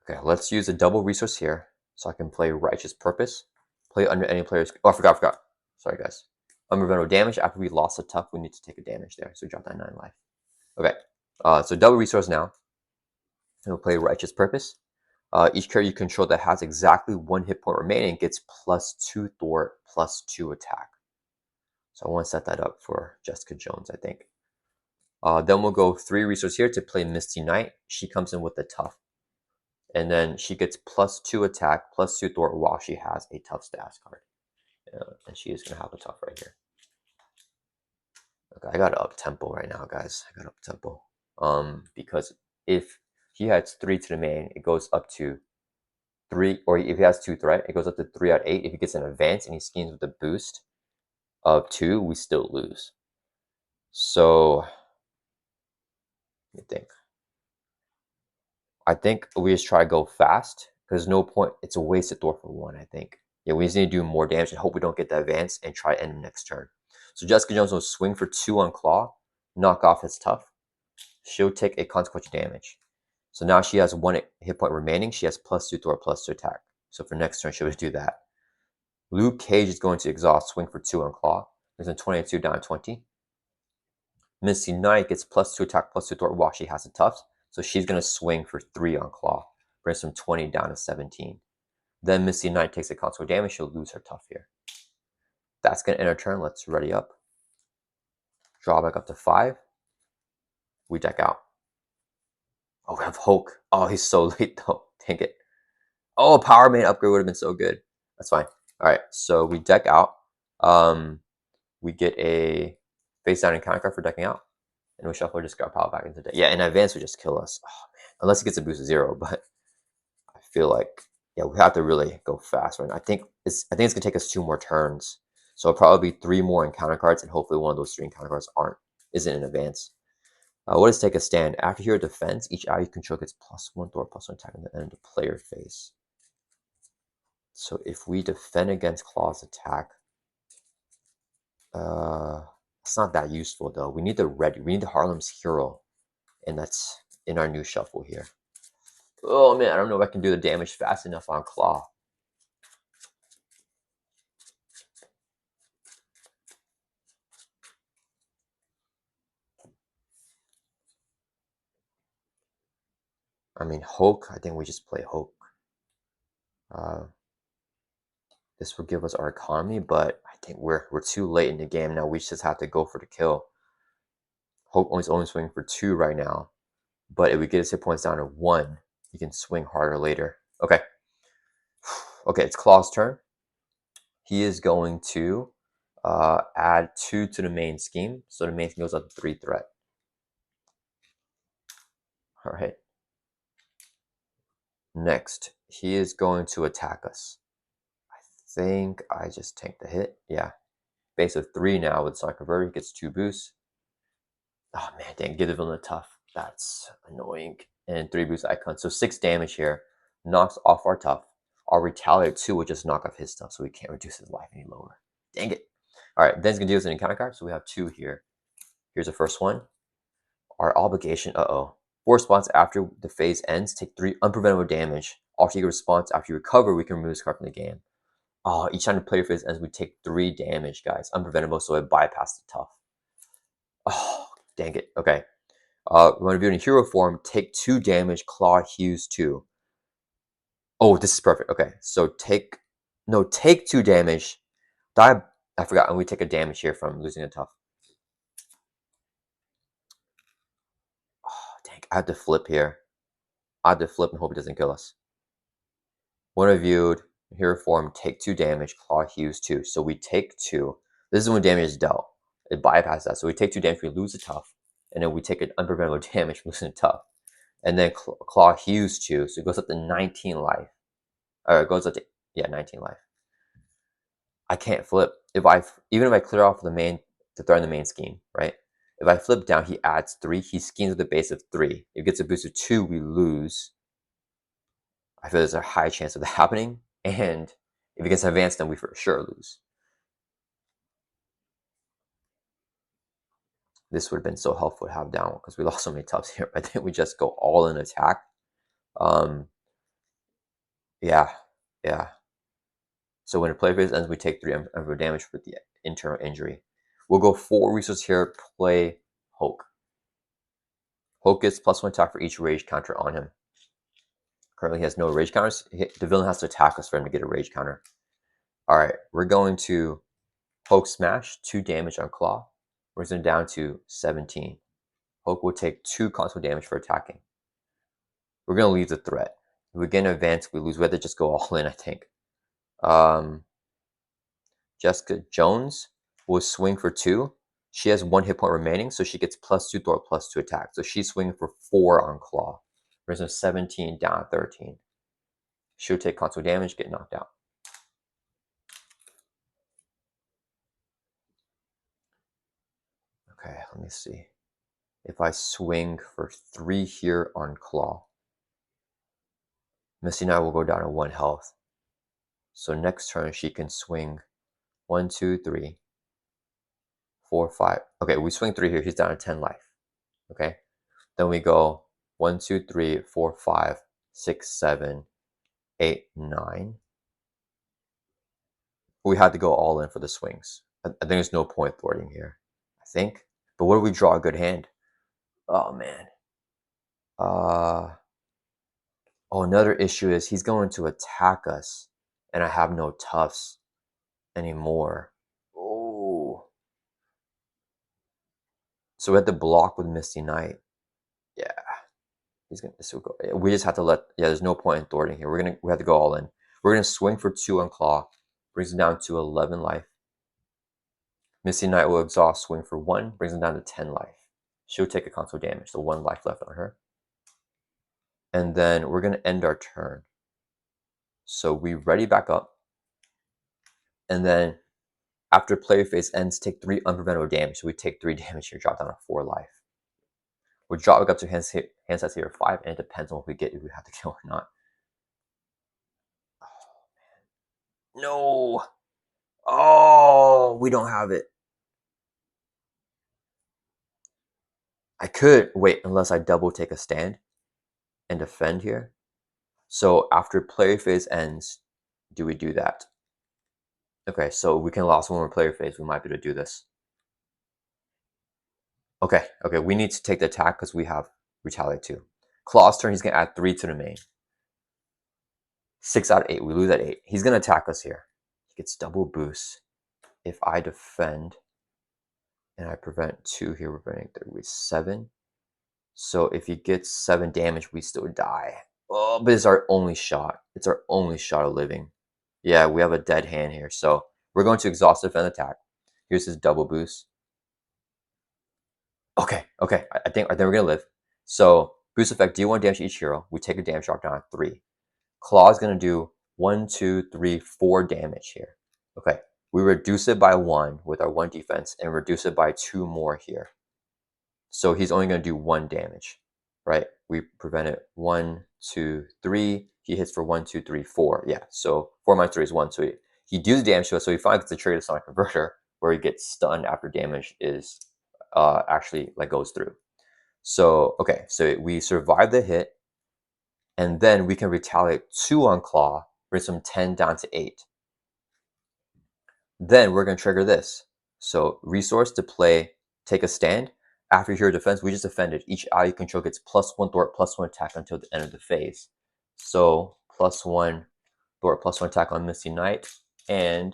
Okay, let's use a double resource here so I can play Righteous Purpose. Play under any player's... Oh, I forgot. Sorry, guys. Unpreventable damage. After we lost a tough, we need to take a damage there. So drop that 9 life. Okay, so double resource now. And we'll play Righteous Purpose. Each character you control that has exactly 1 hit point remaining gets +2 thwart, +2 attack. So I want to set that up for Jessica Jones, I think. Then we'll go 3 resources here to play Misty Knight. She comes in with the tough. And then she gets +2 attack, +2 thwart while she has a tough status card. And she is going to have a tough right here. Okay, I got to up tempo right now, guys. I got to up tempo. Because if he has 3 to the main, it goes up to 3, or if he has 2 threat, it goes up to 3 out of 8. If he gets an advance and he schemes with a boost of 2, we still lose. So, let me think. I think we just try to go fast because no point. It's a wasted thwart for 1, I think. Yeah, we just need to do more damage and hope we don't get the advance and try to end the next turn. So Jessica Jones will swing for 2 on Klaw, knock off his tough. She'll take a consequential damage. So now she has 1 hit point remaining. She has +2 thwart, +2 attack. So for next turn, she'll just do that. Luke Cage is going to exhaust, swing for 2 on Klaw. There's a 22 down 20. Misty Knight gets +2 attack, +2 thwart while she has a tough. So she's going to swing for 3 on Klaw. Brings from 20 down to 17. Then Misty Knight takes a consequential damage. She'll lose her tough here. That's going to end our turn. Let's ready up. Draw back up to 5. We deck out. Oh, we have Hulk. Oh, he's so late though. Dang it. Oh, Power Man upgrade would have been so good. That's fine. All right, so we deck out. We get a face down encounter card for decking out. And we shuffle or discard power back into the deck. Yeah, in advance would just kill us. Oh, man. Unless he gets a boost of 0, but I feel like, yeah, we have to really go fast right now. I think it's going to take us 2 more turns. So it'll probably be 3 more encounter cards, and hopefully one of those 3 encounter cards isn't in advance. What does take a stand? After hero defense, each ally you control gets +1 thwart, +1 attack at the end of the player phase. So if we defend against Klaw's attack, it's not that useful though. We need the Harlem's Hero, and that's in our new shuffle here. Oh man, I don't know if I can do the damage fast enough on Klaw. I mean, Hulk, I think we just play Hulk. This will give us our economy, but I think we're too late in the game now. We just have to go for the kill. Hope only swinging for 2 right now. But if we get his hit points down to 1, he can swing harder later. Okay. Okay, it's Klaw's turn. He is going to add 2 to the main scheme. So the main scheme goes up to 3 threat. All right. Next, he is going to attack us. I think I just tank the hit. Yeah. Base of 3 now with Sonic Converter. He gets 2 boosts. Oh man, dang, give the villain a tough. That's annoying. And 3 boost icon. So 6 damage here. Knocks off our tough. Our retaliator 2 will just knock off his stuff, so we can't reduce his life any lower. Dang it. Alright, then he's gonna deal us an encounter card. So we have 2 here. Here's the first one. Our obligation, 4 response after the phase ends, take 3 unpreventable damage. After you get a response after you recover, we can remove this card from the game. Oh, each time the player phase ends, we take 3 damage, guys. Unpreventable, so it bypassed the tough. Oh, dang it. Okay. When viewed in hero form, take 2 damage, Klaw Hughes 2. Oh, this is perfect. Okay, so take 2 damage. Die. I forgot, and we take a damage here from losing a tough. Oh, dang. I have to flip here. I have to flip and hope it doesn't kill us. When reviewed, hero form, take 2 damage, Klaw Hughes 2. So we take 2. This is when damage is dealt. It bypasses that. So we take 2 damage, we lose a tough. And then we take an unpreventable damage from losing a tough. And then Klaw Hughes 2. So it goes up to 19 life. Or it goes up to, 19 life. I can't flip. Even if I clear off the threat in the main scheme, right? If I flip down, he adds 3. He schemes with a base of 3. If it gets a boost of 2, we lose. I feel there's a high chance of that happening. And if it gets advanced, then we for sure lose. This would have been so helpful to have down because we lost so many toughs here. I think we just go all in attack. Yeah. So when the play phase ends, we take 3 unfavorable damage for the internal injury. We'll go 4 resources here, play Hulk. Hulk gets +1 attack for each rage counter on him. Currently he has no rage counters. The villain has to attack us for him to get a rage counter. Alright, we're going to Hulk Smash, 2 damage on Klaw. Brings him down to 17. Hulk will take 2 constant damage for attacking. We're going to leave the threat. If we get an advance, we lose. We have to just go all in, I think. Jessica Jones will swing for 2. She has 1 hit point remaining, so she gets +2 thwart, +2 attack. So she's swinging for 4 on Klaw. Brings her 17 down to 13. She'll take console damage, get knocked out. Okay, let me see. If I swing for 3 here on Klaw, Misty Knight will go down to 1 health. So next turn she can swing 1, 2, 3, 4, 5. Okay, we swing 3 here. He's down to 10 life. Okay, then we go 1, 2, 3, 4, 5, 6, 7, 8, 9. We had to go all in for the swings. I think there's no point thwarting here. I think. But what do we draw a good hand? Oh man. Another issue is he's going to attack us, and I have no toughs anymore. Oh. So we have to block with Misty Knight. Yeah. This will go. We just have to let. Yeah, there's no point in thwarting here. We have to go all in. We're gonna swing for 2 on Klaw. Brings him down to 11 life. Misty Knight will exhaust, swing for 1, brings him down to 10 life. She'll take a console damage, so 1 life left on her. And then we're gonna end our turn. So we ready back up. And then after player phase ends, take 3 unpreventable damage. So we take 3 damage here, drop down to 4 life. We're dropping up to hand size here 5, and it depends on what we get, if we have to kill or not. Oh man. No. Oh, we don't have it. I could wait unless I double take a stand and defend here. So after player phase ends, do we do that? Okay, so we can lose 1 more player phase. We might be able to do this. Okay, we need to take the attack because we have retaliate 2. Klaw's turn, he's going to add 3 to the main. 6 out of 8. We lose at 8. He's going to attack us here. he gets double boost. If I defend and I prevent 2 here, we're preventing 3 with 7. So if he gets 7 damage, we still die. Oh, but it's our only shot. It's our only shot of living. Yeah, we have a dead hand here. So we're going to exhaust defend attack. Here's his double boost. Okay. I think we're gonna live. So boost effect, deal 1 damage to each hero. We take a damage drop down at 3. Klaw is gonna do 1, 2, 3, 4 damage here. Okay. We reduce it by 1 with our 1 defense and reduce it by 2 more here. So he's only gonna do 1 damage, right? We prevent it 1, 2, 3. He hits for 1, 2, 3, 4. Yeah. So 4 minus 3 is 1. So he deals damage to us. So he finally gets to trigger the Sonic Converter, where he gets stunned after damage is actually like goes through. So okay, so we survive the hit, and then we can retaliate 2 on Klaw, brings him 10 down to 8. Then we're gonna trigger this. So resource to play, take a stand. After hero defense, we just defended. Each ally you control gets +1 thwart, +1 attack until the end of the phase. So +1 thwart, +1 attack on Misty Knight, and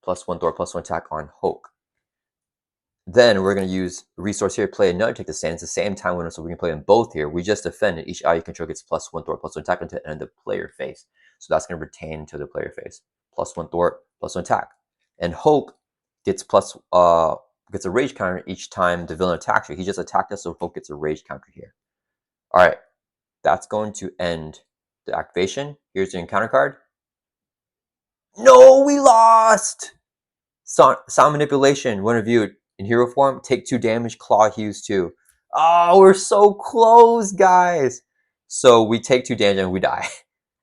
+1 thwart, +1 attack on Hulk. Then we're going to use resource here, play another take the stand. It's the same time window, so we can play them both here. We just defended. Each ally you control gets +1 thwart, +1 attack until the end of the player phase. So that's going to retain until the player phase. +1 thwart, +1 attack. And Hulk gets gets a rage counter each time the villain attacks you. He just attacked us, so Hulk gets a rage counter here. All right, that's going to end the activation. Here's the encounter card. No, we lost! Sound manipulation, when reviewed in hero form, take 2 damage, Klaw heals 2. Oh, we're so close, guys! So we take 2 damage and we die.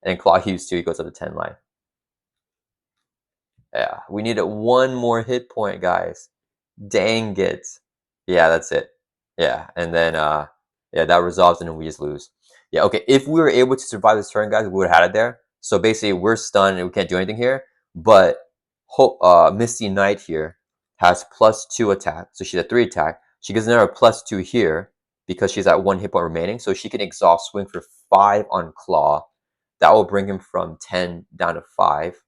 And then Klaw heals 2, he goes up to 10 life. Yeah, we needed 1 more hit point, guys. Dang it. Yeah, that's it. Yeah, and then yeah, that resolves and then we just lose. Yeah, okay, if we were able to survive this turn, guys, we would have had it there. So basically, we're stunned and we can't do anything here. But Misty Knight here has +2 attack, so she's at 3 attack. She gets another +2 here because she's at 1 hit point remaining, so she can exhaust swing for 5 on Klaw. That will bring him from 10 down to 5.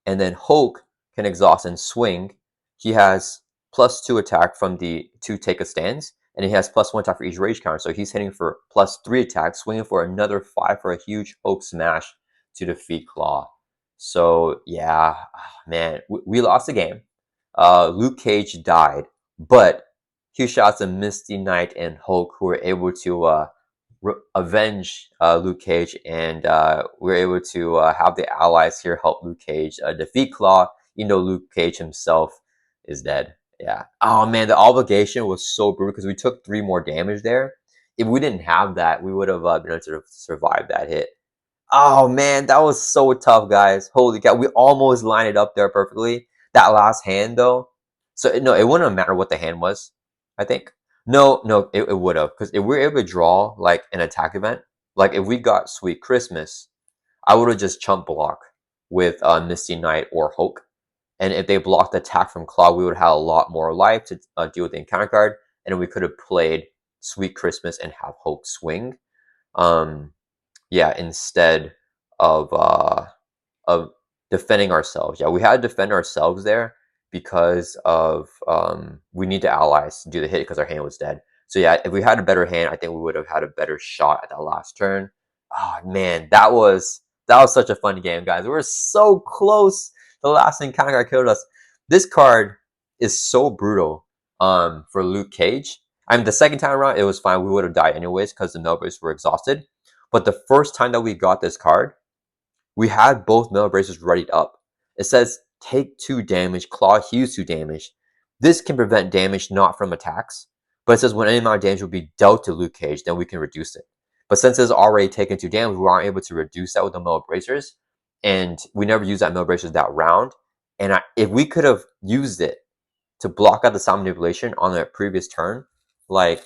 And then Hulk can exhaust and swing. He has +2 attack from the 2 take a stands, and he has +1 attack for each rage counter. So he's hitting for +3 attack, swinging for another 5 for a huge Hulk smash to defeat Klaw. So yeah, man, we lost the game. Luke Cage died, but huge shots of Misty Knight and Hulk, who were able to avenge Luke Cage, and we were able to have the allies here help Luke Cage defeat Klaw, even though Luke Cage himself is dead. Yeah. Oh man, the obligation was so brutal because we took 3 more damage there. If we didn't have that, we would have been able to survive that hit. Oh man, that was so tough, guys. Holy cow, we almost lined it up there perfectly. That last hand, though. So no, it wouldn't matter what the hand was, I think. No, it would have, because if we were able to draw like an attack event, like if we got Sweet Christmas, I would have just chump block with Misty Knight or Hulk. And if they blocked the attack from Klaw, we would have a lot more life to deal with the encounter card, and then we could have played Sweet Christmas and have Hulk swing. Yeah, instead of defending ourselves. Yeah, we had to defend ourselves there because of we need the allies to do the hit because our hand was dead. So yeah, if we had a better hand, I think we would have had a better shot at that last turn. Oh man, that was such a fun game, guys. We were so close. The last encounter card killed us. This card is so brutal for Luke Cage. I mean, the second time around, it was fine. We would have died anyways because the Mail Bracers were exhausted. But the first time that we got this card, we had both Mail Bracers readied up. It says, take 2 damage, Klaw heals 2 damage. This can prevent damage not from attacks. But it says when any amount of damage will be dealt to Luke Cage, then we can reduce it. But since it's already taken 2 damage, we aren't able to reduce that with the Mail Bracers. And we never used that Mail Bracers that round. And if we could have used it to block out the sound manipulation on the previous turn, like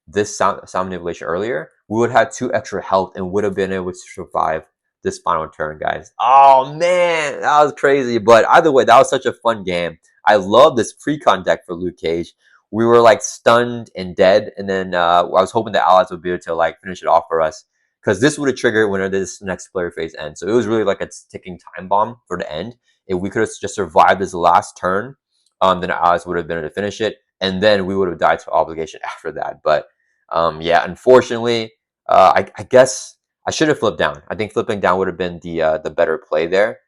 this sound manipulation earlier, we would have 2 extra health and would have been able to survive this final turn, guys. Oh man, that was crazy. But either way, that was such a fun game. I love this precon deck for Luke Cage. We were like stunned and dead, and then I was hoping the allies would be able to like finish it off for us because this would have triggered when this next player phase ends. So it was really like a ticking time bomb for the end. If we could have just survived this last turn, then Alice would have been able to finish it, and then we would have died to obligation after that. But yeah, unfortunately, I guess I should have flipped down. I think flipping down would have been the better play there.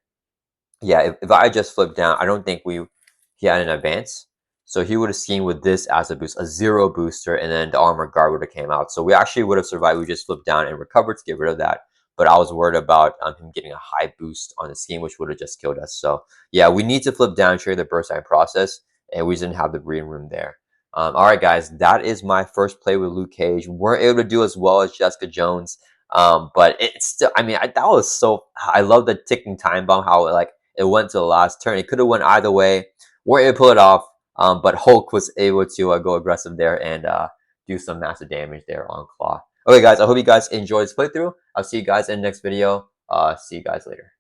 Yeah, if I just flipped down, I don't think he had an advance. So he would have seen with this as a boost, a 0 booster, and then the armor guard would have came out. So we actually would have survived. We just flipped down and recovered to get rid of that. But I was worried about him getting a high boost on the scheme, which would have just killed us. So yeah, we need to flip down, trigger the burst time process, and we didn't have the breeding room there. All right, guys, that is my first play with Luke Cage. We weren't able to do as well as Jessica Jones, but it's still. I mean, that was so. I love the ticking time bomb. How it went to the last turn. It could have went either way. We're able to pull it off, but Hulk was able to go aggressive there and do some massive damage there on Klaw. Okay, guys, I hope you guys enjoyed this playthrough. I'll see you guys in the next video. See you guys later.